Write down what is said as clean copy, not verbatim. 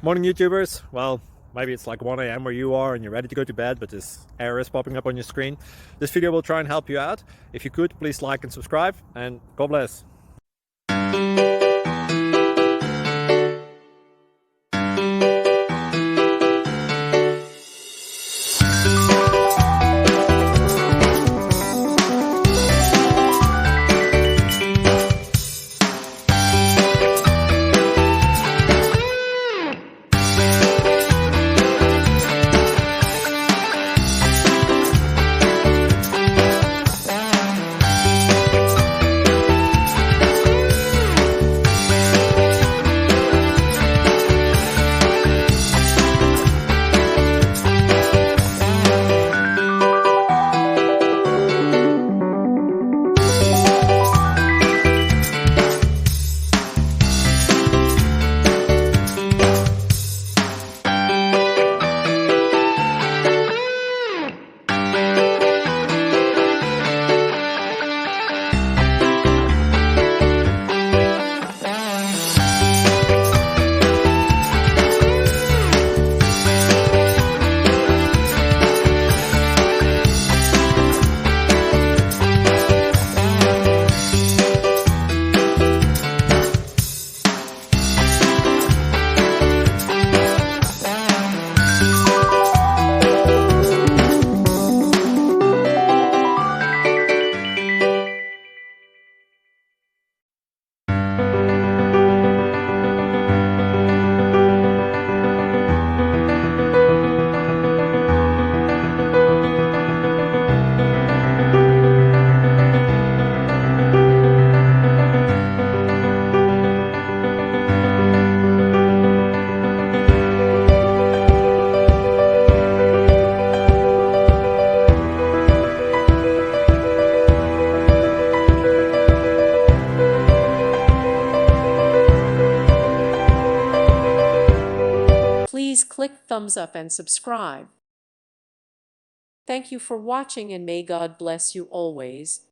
Morning YouTubers. Well, maybe it's like 1 a.m. where you are and you're ready to go to bed, but this error is popping up on your screen. This video will try and help you out. If you could, please like and subscribe, and God bless. Please click thumbs up and subscribe. Thank you for watching, and may God bless you always.